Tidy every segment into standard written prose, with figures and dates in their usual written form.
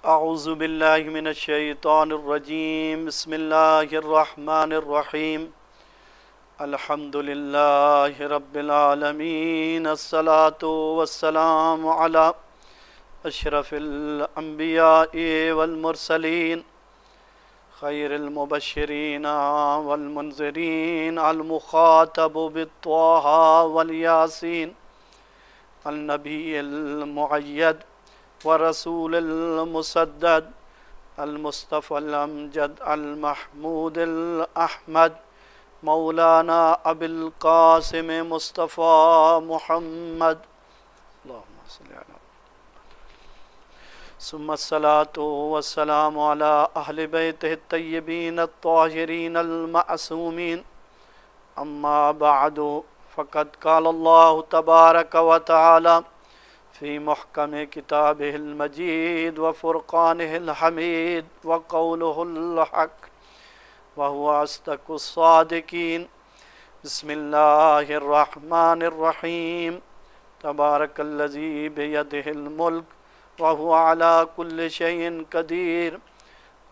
اعوذ باللہ من الشیطان الرجیم بسم اللہ الرحمن الرحیم الحمد للہ رب العالمین الصلاة والسلام علی اشرف الانبیاء والمرسلین خیر المبشرین والمنذرین المخاطب بالطہ والیاسین النبی المعید ورسول المسدد المصطفى الامجد المحمود الاحمد مولانا ابی القاسم مصطفى محمد اللهم صل على ثم الصلاة والسلام على اہل بیتہ الطیبین الطاہرین المعصومین اما بعد فقد قال اللہ تبارک وتعالی في محكم كتابه المجيد وفرقانه الحميد وقوله الحق وهو أصدق الصادقين بسم الله الرحمن الرحيم تبارك الذي بيده الملك وهو على كل شيء قدير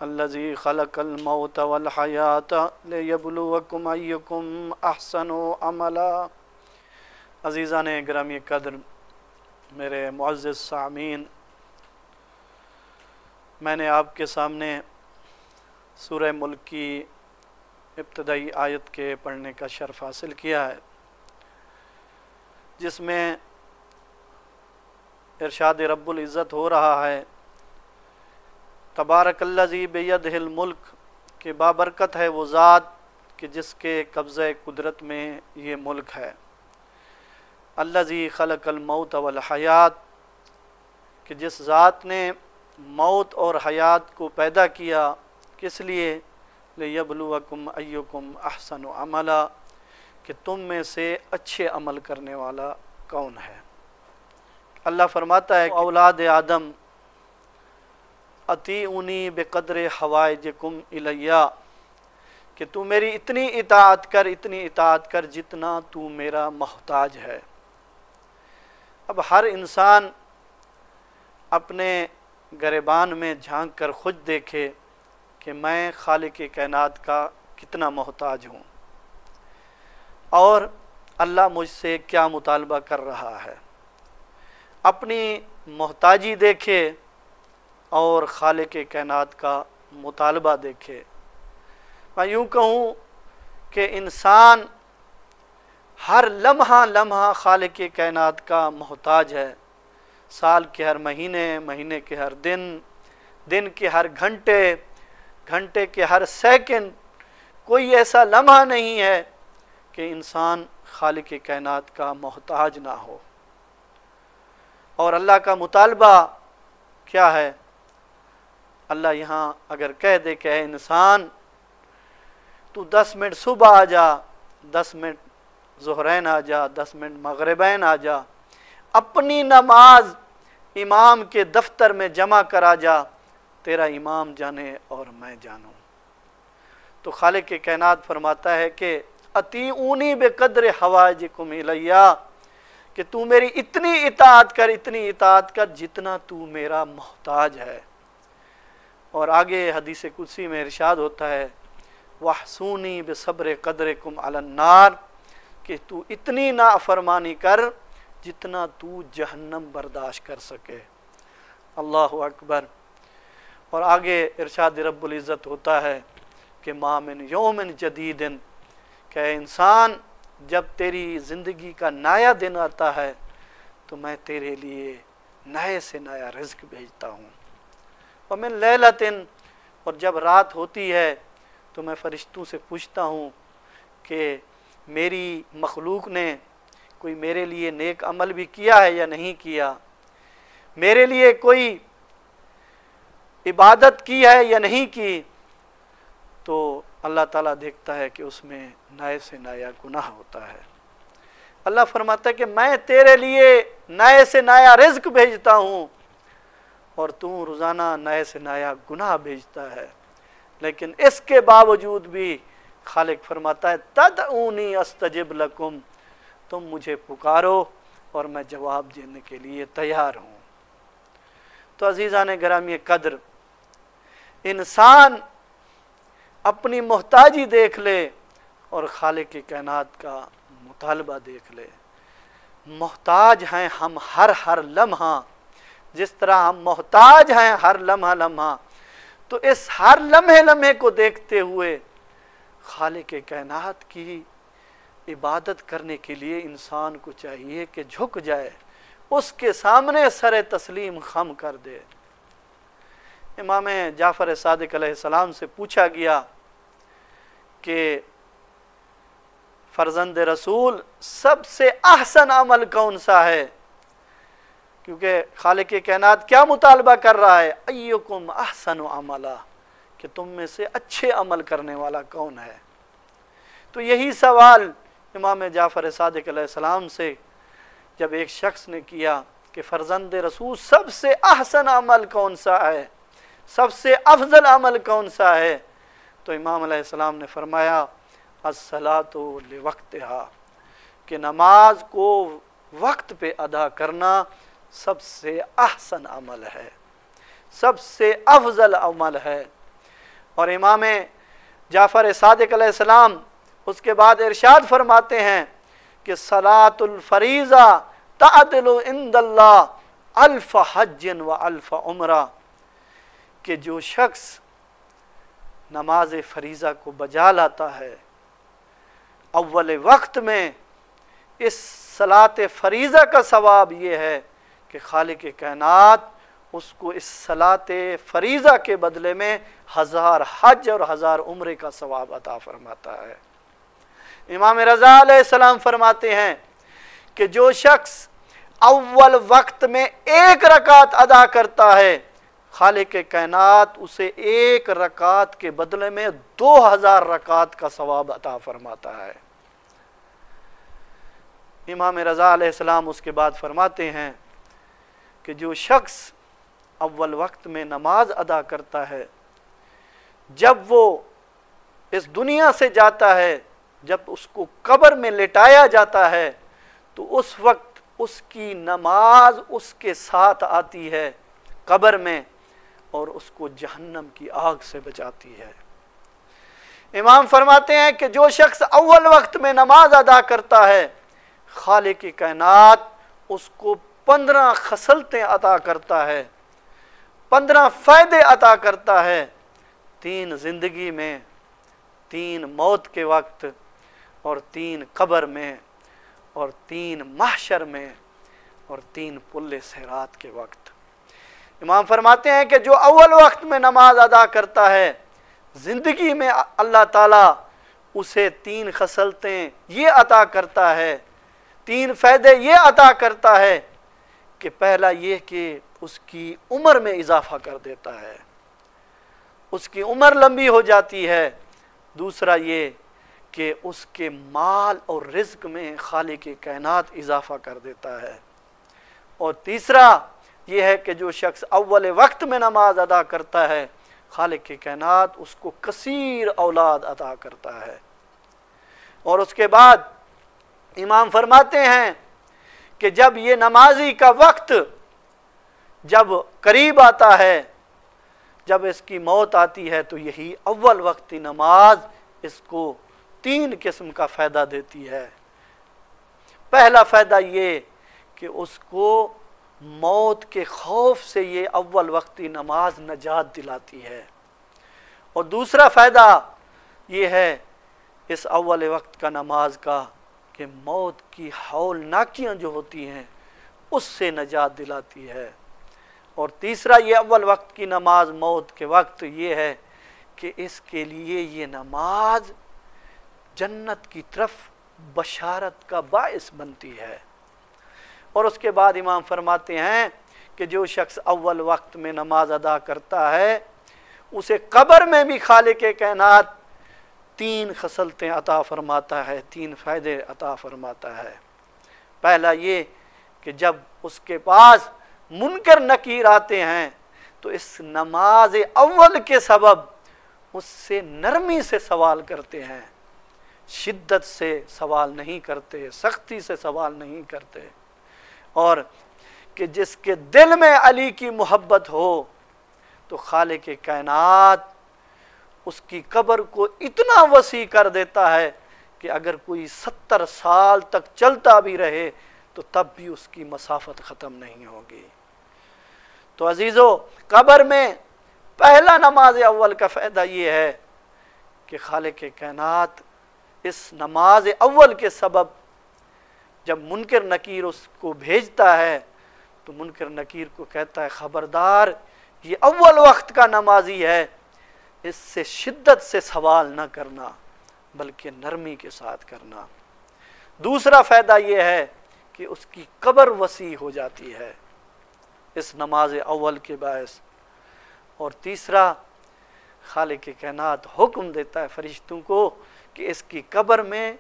الذي خلق الموت والحياة ليبلوكم أيكم أحسن عملا. عزیزان گرامی قدر، میرے معزز سامعین، میں نے آپ کے سامنے سورہ ملک کی ابتدائی آیت کے پڑھنے کا شرف حاصل کیا ہے، جس میں ارشاد رب العزت ہو رہا ہے تبارک الذی بیدہ الملک، کہ بابرکت ہے وہ ذات کہ جس کے قبضہ قدرت میں یہ ملک ہے. الذی خلق الموت والحیات، کہ جس ذات نے موت اور حیات کو پیدا کیا، کس لیے؟ لیبلوکم ایکم احسن عملا، کہ تم میں سے اچھے عمل کرنے والا کون ہے. اللہ فرماتا ہے کہ اولاد آدم اطیعونی بقدر حوائجکم الیہ، کہ تو میری اتنی اطاعت کر جتنا تو میرا محتاج ہے. اب ہر انسان اپنے گریبان میں جھانک کر خود دیکھے کہ میں خالق کائنات کا کتنا محتاج ہوں، اور اللہ مجھ سے کیا مطالبہ کر رہا ہے. اپنی محتاجی دیکھے اور خالق کائنات کا مطالبہ دیکھے. میں یوں کہوں کہ انسان ہر لمحہ خالق کائنات کا محتاج ہے. سال کے ہر مہینے کے ہر دن کے ہر گھنٹے کے ہر سیکنڈ، کوئی ایسا لمحہ نہیں ہے کہ انسان خالق کائنات کا محتاج نہ ہو. اور اللہ کا مطالبہ کیا ہے؟ اللہ یہاں اگر کہہ دے کہ اے انسان تو 10 منٹ صبح آ جا، 10 منٹ ظہرین آ جا، 10 منٹ مغربین آ جا، اپنی نماز امام کے دفتر میں جمع کرا جا، تیرا امام جانے اور میں جانوں. تو خالق کائنات فرماتا ہے کہ اطیعونی بقدر حوائجکم الیہ، کہ تو میری اتنی اطاعت کر جتنا تو میرا محتاج ہے. اور آگے حدیث قدسی میں ارشاد ہوتا ہے وَاحْصُونِي بِصَبْرِ قَدْرِكُمْ عَلَى النَّارِ، کہ تو اتنی نافرمانی کر جتنا تو جہنم برداشت کر سکے. اللہ اکبر. اور آگے ارشاد رب العزت ہوتا ہے کہ مَا مِن یوم جدید، کہ انسان جب تیری زندگی کا نیا دن آتا ہے تو میں تیرے لیے نئے سے نیا رزق بھیجتا ہوں. وَمِن لیلۃ، اور جب رات ہوتی ہے تو میں فرشتوں سے پوچھتا ہوں کہ میری مخلوق نے کوئی میرے لیے نیک عمل بھی کیا ہے یا نہیں کیا، میرے لیے کوئی عبادت کی ہے یا نہیں کی. تو اللہ تعالیٰ دیکھتا ہے کہ اس میں نئے سے نیا گناہ ہوتا ہے. اللہ فرماتا ہے کہ میں تیرے لیے نئے سے نیا رزق بھیجتا ہوں اور تو روزانہ نئے سے نیا گناہ بھیجتا ہے. لیکن اس کے باوجود بھی خالق فرماتا ہے تدعونی استجب لکم، تم مجھے پکارو اور میں جواب دینے کے لیے تیار ہوں. تو عزیزان گرامی قدر، انسان اپنی محتاجی دیکھ لے اور خالق کائنات کا مطالبہ دیکھ لے۔ محتاج ہیں ہم ہر لمحہ، جس طرح ہم محتاج ہیں ہر لمحہ، تو اس ہر لمحے کو دیکھتے ہوئے خالق کائنات کی عبادت کرنے کے لیے انسان کو چاہیے کہ جھک جائے، اس کے سامنے سر تسلیم خم کر دے۔ امام جعفر صادق علیہ السلام سے پوچھا گیا کہ فرزند رسول سب سے احسن عمل کون سا ہے؟ کیونکہ خالق کائنات کیا مطالبہ کر رہا ہے؟ ایکم احسن عملا، کہ تم میں سے اچھے عمل کرنے والا کون ہے؟ تو یہی سوال امام جعفر صادق علیہ السلام سے جب ایک شخص نے کیا کہ فرزند رسول سب سے احسن عمل کون سا ہے، سب سے افضل عمل کون سا ہے، تو امام علیہ السلام نے فرمایا الصلاۃ لوقتہا، کہ نماز کو وقت پہ ادا کرنا سب سے احسن عمل ہے، سب سے افضل عمل ہے۔ اور امام جعفر صادق علیہ السلام اس کے بعد ارشاد فرماتے ہیں کہ صلاۃ الفریضہ تعدل عند اللہ الف حج و الف عمرہ، کہ جو شخص نماز فریضہ کو بجا لاتا ہے اول وقت میں، اس صلاۃ فریضہ کا ثواب یہ ہے کہ خالق کائنات اس کو اس صلاۃ فریضہ کے بدلے میں 1000 حج اور 1000 عمرے کا ثواب عطا فرماتا ہے۔ امام رضا علیہ السلام فرماتے ہیں کہ جو شخص اول وقت میں 1 رکعت ادا کرتا ہے، خالق کائنات اسے 1 رکعت کے بدلے میں 2000 رکعت کا ثواب عطا فرماتا ہے۔ امام رضا علیہ السلام اس کے بعد فرماتے ہیں کہ جو شخص اول وقت میں نماز ادا کرتا ہے، جب وہ اس دنیا سے جاتا ہے، جب اس کو قبر میں لٹایا جاتا ہے، تو اس وقت اس کی نماز اس کے ساتھ آتی ہے قبر میں اور اس کو جہنم کی آگ سے بچاتی ہے۔ امام فرماتے ہیں کہ جو شخص اول وقت میں نماز ادا کرتا ہے، خالق کائنات اس کو 15 خصلتیں عطا کرتا ہے، 15 فائدے عطا کرتا ہے، 3 زندگی میں، 3 موت کے وقت، اور 3 قبر میں، اور 3 محشر میں، اور 3 پل صراط کے وقت۔ امام فرماتے ہیں کہ جو اول وقت میں نماز ادا کرتا ہے، زندگی میں اللہ تعالیٰ اسے 3 خصلتیں یہ عطا کرتا ہے، 3 فائدے یہ عطا کرتا ہے کہ پہلا یہ کہ اس کی عمر میں اضافہ کر دیتا ہے، اس کی عمر لمبی ہو جاتی ہے۔ دوسرا یہ کہ اس کے مال اور رزق میں خالق کائنات اضافہ کر دیتا ہے۔ اور تیسرا یہ ہے کہ جو شخص اول وقت میں نماز ادا کرتا ہے، خالق کائنات اس کو کثیر اولاد عطا کرتا ہے۔ اور اس کے بعد امام فرماتے ہیں کہ جب یہ نمازی کا وقت جب قریب آتا ہے، جب اس کی موت آتی ہے، تو یہی اول وقتی نماز اس کو 3 قسم کا فائدہ دیتی ہے۔ پہلا فائدہ یہ کہ اس کو موت کے خوف سے یہ اول وقتی نماز نجات دلاتی ہے، اور دوسرا فائدہ یہ ہے اس اول وقت کا نماز کا کہ موت کی ہولناکیاں جو ہوتی ہیں اس سے نجات دلاتی ہے، اور تیسرا یہ اول وقت کی نماز موت کے وقت یہ ہے کہ اس کے لیے یہ نماز جنت کی طرف بشارت کا باعث بنتی ہے۔ اور اس کے بعد امام فرماتے ہیں کہ جو شخص اول وقت میں نماز ادا کرتا ہے، اسے قبر میں بھی خالق کائنات 3 خصلتیں عطا فرماتا ہے، 3 فائدے عطا فرماتا ہے۔ پہلا یہ کہ جب اس کے پاس منکر نکیر آتے ہیں تو اس نماز اول کے سبب اس سے نرمی سے سوال کرتے ہیں، شدت سے سوال نہیں کرتے، سختی سے سوال نہیں کرتے، اور کہ جس کے دل میں علی کی محبت ہو تو خالق کائنات اس کی قبر کو اتنا وسیع کر دیتا ہے کہ اگر کوئی 70 سال تک چلتا بھی رہے تو تب بھی اس کی مسافت ختم نہیں ہوگی۔ تو عزیزو، قبر میں پہلا نماز اول کا فائدہ یہ ہے کہ خالق کائنات اس نماز اول کے سبب جب منکر نکیر اس کو بھیجتا ہے تو منکر نکیر کو کہتا ہے خبردار یہ اول وقت کا نمازی ہے، اس سے شدت سے سوال نہ کرنا بلکہ نرمی کے ساتھ کرنا۔ دوسرا فائدہ یہ ہے کہ اس کی قبر وسیع ہو جاتی ہے اس نماز اول کے باعث۔ اور تیسرا، خالق کائنات حکم دیتا ہے فرشتوں کو کہ اس کی قبر میں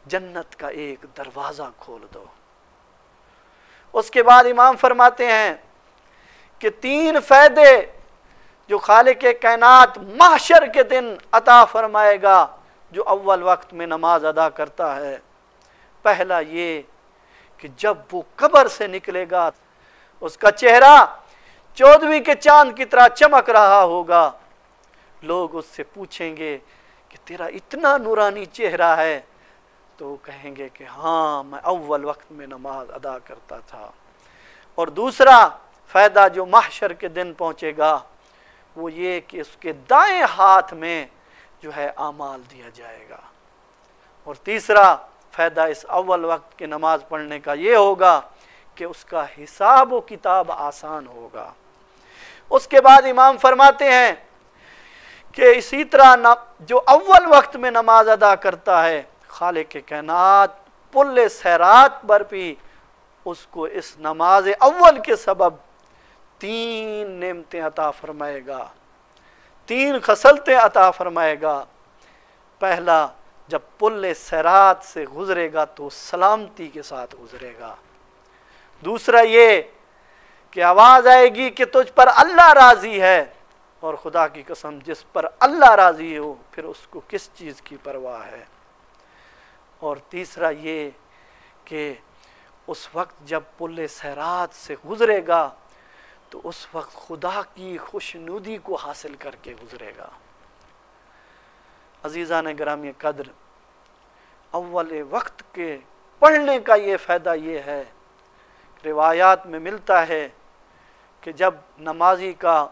جنت کا ایک دروازہ کھول دو۔ اس کے بعد امام فرماتے ہیں کہ 3 فائدے جو خالق کائنات محشر کے دن عطا فرمائے گا جو اول وقت میں نماز ادا کرتا ہے۔ پہلا یہ کہ جب وہ قبر سے نکلے گا اس کا چہرہ 14ویں کے چاند کی طرح چمک رہا ہوگا۔ لوگ اس سے پوچھیں گے کہ تیرا اتنا نورانی چہرہ ہے، تو وہ کہیں گے کہ ہاں میں اول وقت میں نماز ادا کرتا تھا۔ اور دوسرا فائدہ جو محشر کے دن پہنچے گا وہ یہ کہ اس کے دائیں ہاتھ میں جو ہے اعمال دیا جائے گا۔ اور تیسرا فائدہ اس اول وقت کی نماز پڑھنے کا یہ ہوگا کہ اس کا حساب و کتاب آسان ہوگا۔ اس کے بعد امام فرماتے ہیں کہ اسی طرح جو اول وقت میں نماز ادا کرتا ہے خالق کائنات پل صراط پر بھی اس کو اس نماز اول کے سبب 3 نعمتیں عطا فرمائے گا، 3 خصلتیں عطا فرمائے گا۔ پہلا، جب پل صراط سے گزرے گا تو سلامتی کے ساتھ گزرے گا۔ دوسرا یہ کہ آواز آئے گی کہ تجھ پر اللہ راضی ہے، اور خدا کی قسم جس پر اللہ راضی ہو پھر اس کو کس چیز کی پرواہ ہے۔ اور تیسرا یہ کہ اس وقت جب پل صراط سے گزرے گا تو اس وقت خدا کی خوشنودی کو حاصل کر کے گزرے گا۔ عزیزان گرامی قدر، اول وقت کے پڑھنے کا یہ فائدہ یہ ہے، روایات میں ملتا ہے کہ جب نمازی کا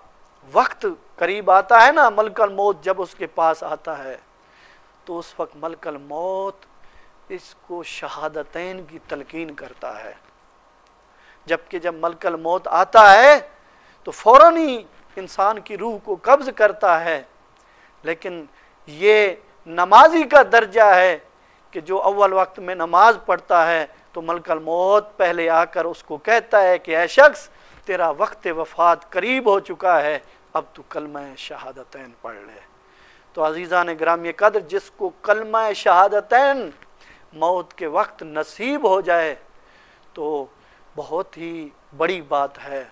وقت قریب آتا ہے نا، ملک الموت جب اس کے پاس آتا ہے تو اس وقت ملک الموت اس کو شہادتین کی تلقین کرتا ہے۔ جبکہ جب ملک الموت آتا ہے تو فوراً ہی انسان کی روح کو قبض کرتا ہے، لیکن یہ نمازی کا درجہ ہے کہ جو اول وقت میں نماز پڑھتا ہے تو ملک الموت پہلے آ کر اس کو کہتا ہے کہ اے شخص تیرا وقت وفات قریب ہو چکا ہے، اب تو کلمہ شہادتین پڑھ لے۔ تو عزیزان گرامی قدر، جس کو کلمہ شہادتین موت کے وقت نصیب ہو جائے تو بہت ہی بڑی بات ہے،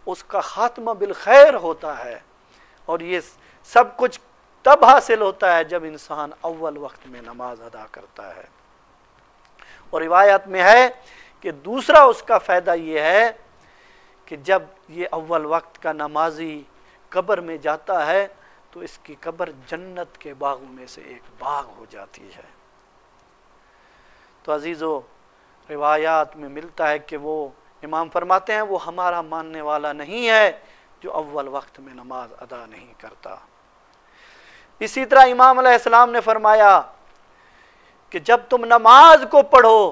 اس کا خاتمہ بالخیر ہوتا ہے۔ اور یہ سب کچھ تب حاصل ہوتا ہے جب انسان اول وقت میں نماز ادا کرتا ہے۔ اور روایت میں ہے کہ دوسرا اس کا فائدہ یہ ہے کہ جب یہ اول وقت کا نمازی قبر میں جاتا ہے تو اس کی قبر جنت کے باغوں میں سے ایک باغ ہو جاتی ہے۔ تو عزیزو، روایات میں ملتا ہے کہ وہ امام فرماتے ہیں وہ ہمارا ماننے والا نہیں ہے جو اول وقت میں نماز ادا نہیں کرتا۔ اسی طرح امام علیہ السلام نے فرمایا کہ جب تم نماز کو پڑھو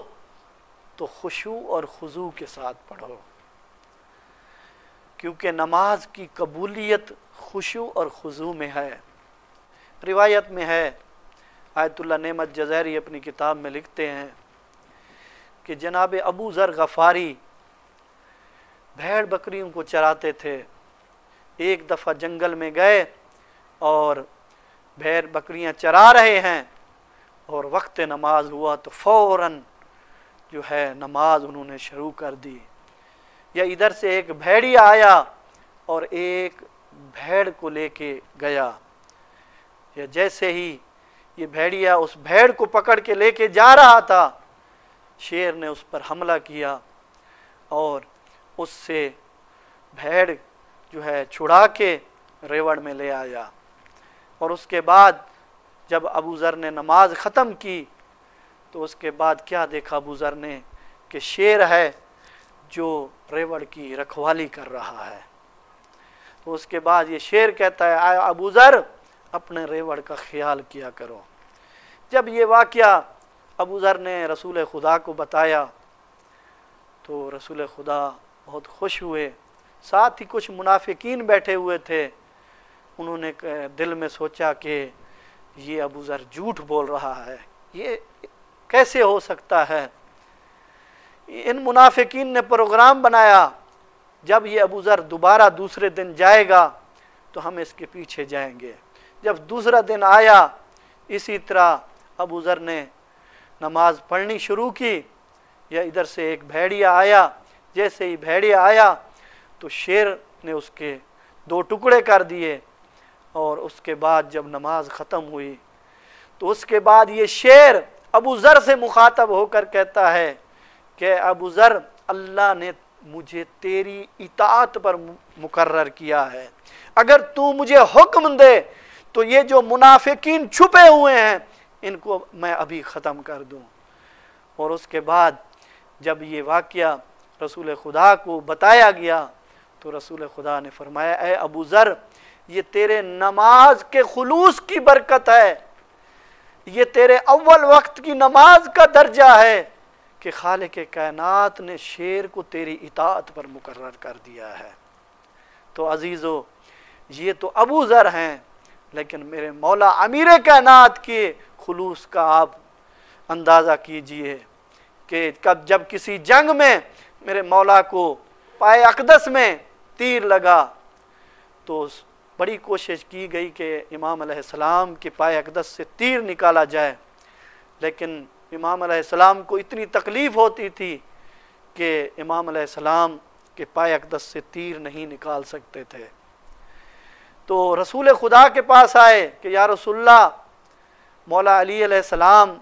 تو خشوع اور خضوع کے ساتھ پڑھو، کیونکہ نماز کی قبولیت خشوع اور خضوع میں ہے۔ روایت میں ہے، آیت اللہ نعمت جزائری اپنی کتاب میں لکھتے ہیں کہ جناب ابو ذر غفاری بھیڑ بکریوں کو چراتے تھے۔ ایک دفعہ جنگل میں گئے اور بھیڑ بکریاں چرا رہے ہیں اور وقت نماز ہوا تو فوراً جو ہے نماز انہوں نے شروع کر دی۔ یا ادھر سے ایک بھیڑیا آیا اور ایک بھیڑ کو لے کے گیا، یا جیسے ہی یہ بھیڑیا اس بھیڑ کو پکڑ کے لے کے جا رہا تھا، شیر نے اس پر حملہ کیا اور اس سے بھیڑ جو ہے چھڑا کے ریوڑ میں لے آیا، اور اس کے بعد جب ابو ذر نے نماز ختم کی تو اس کے بعد کیا دیکھا ابو ذر نے کہ شیر ہے جو ریوڑ کی رکھوالی کر رہا ہے۔ تو اس کے بعد یہ شیر کہتا ہے اے ابو ذر اپنے ریوڑ کا خیال کیا کرو۔ جب یہ واقعہ ابو ذر نے رسول خدا کو بتایا تو رسول خدا بہت خوش ہوئے، ساتھ ہی کچھ منافقین بیٹھے ہوئے تھے، انہوں نے دل میں سوچا کہ یہ ابو ذر جھوٹ بول رہا ہے، یہ کیسے ہو سکتا ہے۔ ان منافقین نے پروگرام بنایا جب یہ ابو ذر دوبارہ دوسرے دن جائے گا تو ہم اس کے پیچھے جائیں گے۔ جب دوسرا دن آیا اسی طرح ابو ذر نے نماز پڑھنی شروع کی، یا ادھر سے ایک بھیڑیا آیا، جیسے ہی بھیڑیا آیا تو شیر نے اس کے 2 ٹکڑے کر دیے، اور اس کے بعد جب نماز ختم ہوئی تو اس کے بعد یہ شیر ابو ذر سے مخاطب ہو کر کہتا ہے کہ ابو ذر اللہ نے مجھے تیری اطاعت پر مقرر کیا ہے، اگر تو مجھے حکم دے تو یہ جو منافقین چھپے ہوئے ہیں ان کو میں ابھی ختم کر دوں۔ اور اس کے بعد جب یہ واقعہ رسول خدا کو بتایا گیا تو رسول خدا نے فرمایا اے ابو ذر یہ تیرے نماز کے خلوص کی برکت ہے، یہ تیرے اول وقت کی نماز کا درجہ ہے کہ خالق کائنات نے شیر کو تیری اطاعت پر مقرر کر دیا ہے۔ تو عزیزو یہ تو ابو ذر ہیں، لیکن میرے مولا امیر کائنات کے خلوص کا آپ اندازہ کیجئے کہ جب کسی جنگ میں میرے مولا کو پائے اقدس میں تیر لگا تو بڑی کوشش کی گئی کہ امام علیہ السلام کے پائے اقدس سے تیر نکالا جائے، لیکن امام علیہ السلام کو اتنی تکلیف ہوتی تھی کہ امام علیہ السلام کے پائے اقدس سے تیر نہیں نکال سکتے تھے۔ تو رسول خدا کے پاس آئے کہ یا رسول اللہ، مولا علی علیہ السلام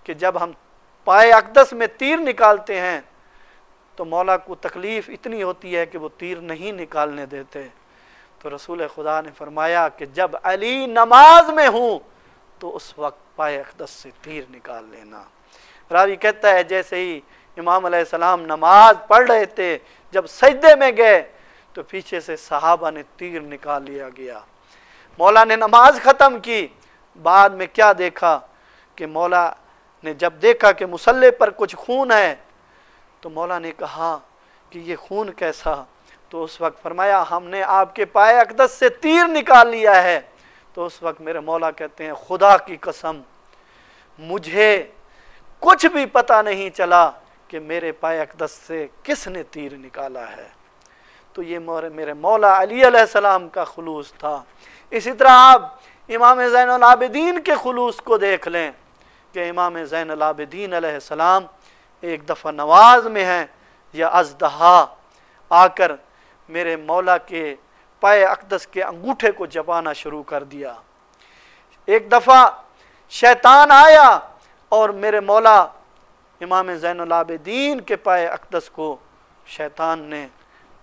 کہ جب ہم پائے اقدس میں تیر نکالتے ہیں تو مولا کو تکلیف اتنی ہوتی ہے کہ وہ تیر نہیں نکالنے دیتے۔ تو رسول خدا نے فرمایا کہ جب علی نماز میں ہوں تو اس وقت پائے اقدس سے تیر نکال لینا۔ راوی کہتا ہے جیسے ہی امام علیہ السلام نماز پڑھ رہے تھے، جب سجدے میں گئے تو پیچھے سے صحابہ نے تیر نکال لیا گیا۔ مولا نے نماز ختم کی، بعد میں کیا دیکھا کہ مولا نے جب دیکھا کہ مصلی پر کچھ خون ہے تو مولا نے کہا کہ یہ خون کیسا؟ تو اس وقت فرمایا ہم نے آپ کے پائے اقدس سے تیر نکال لیا ہے۔ تو اس وقت میرے مولا کہتے ہیں خدا کی قسم مجھے کچھ بھی پتہ نہیں چلا کہ میرے پائے اقدس سے کس نے تیر نکالا ہے۔ تو یہ میرے مولا علی علیہ السلام کا خلوص تھا۔ اسی طرح آپ امام زین العابدین کے خلوص کو دیکھ لیں کہ امام زین العابدین علیہ السلام ایک دفعہ نماز میں ہیں یا ازدہا آ کر میرے مولا کے پائے اقدس کے انگوٹھے کو چبانا شروع کر دیا۔ ایک دفعہ شیطان آیا اور میرے مولا امام زین العابدین کے پائے اقدس کو شیطان نے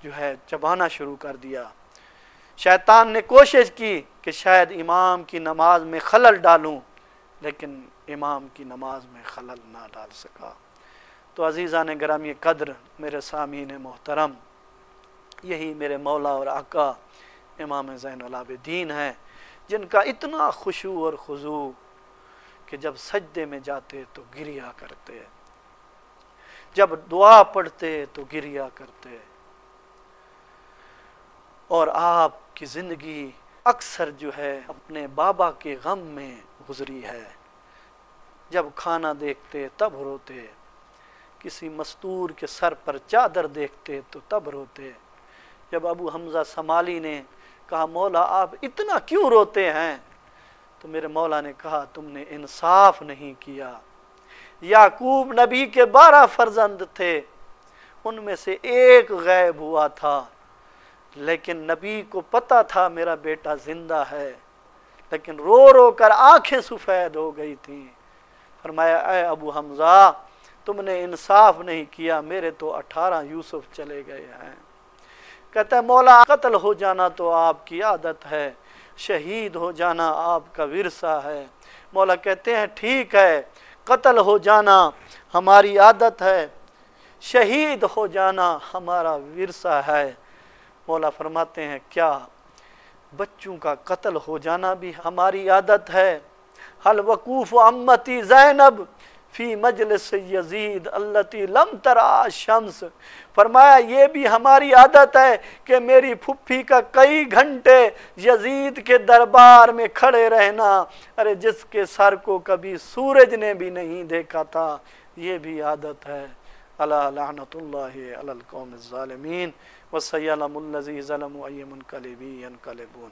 جو ہے چبانا شروع کر دیا۔ شیطان نے کوشش کی کہ شاید امام کی نماز میں خلل ڈالوں، لیکن امام کی نماز میں خلل نہ ڈال سکا۔ تو عزیزان گرامی قدر، میرے سامعین محترم، یہی میرے مولا اور آقا امام زین العابدین ہیں جن کا اتنا خشوع اور خضوع کہ جب سجدے میں جاتے تو گریا کرتے، جب دعا پڑھتے تو گریا کرتے، اور آپ کی زندگی اکثر جو ہے اپنے بابا کے غم میں گزری ہے۔ جب کھانا دیکھتے تب روتے، کسی مستور کے سر پر چادر دیکھتے تو تب روتے۔ جب ابو حمزہ سمالی نے کہا مولا آپ اتنا کیوں روتے ہیں، تو میرے مولا نے کہا تم نے انصاف نہیں کیا۔ یعقوب نبی کے 12 فرزند تھے، ان میں سے ایک غائب ہوا تھا، لیکن نبی کو پتہ تھا میرا بیٹا زندہ ہے، لیکن رو رو کر آنکھیں سفید ہو گئی تھیں۔ فرمایا اے ابو حمزہ تم نے انصاف نہیں کیا، میرے تو 18 یوسف چلے گئے ہیں۔ کہتا ہے مولا قتل ہو جانا تو آپ کی عادت ہے، شہید ہو جانا آپ کا ورثہ ہے۔ مولا کہتے ہیں ٹھیک ہے، قتل ہو جانا ہماری عادت ہے، شہید ہو جانا ہمارا ورثہ ہے۔ مولا فرماتے ہیں کیا بچوں کا قتل ہو جانا بھی ہماری عادت ہے؟ حل وقوف امتی زینب فی مجلس یزید التی لم ترا شمس، فرمایا یہ بھی ہماری عادت ہے کہ میری پھپھی کا کئی گھنٹے یزید کے دربار میں کھڑے رہنا، ارے جس کے سر کو کبھی سورج نے بھی نہیں دیکھا تھا، یہ بھی عادت ہے۔ الا لعنت اللہ علی القوم الظالمین وسیعلم الذی ظلموا ای منقلب ینقلبون۔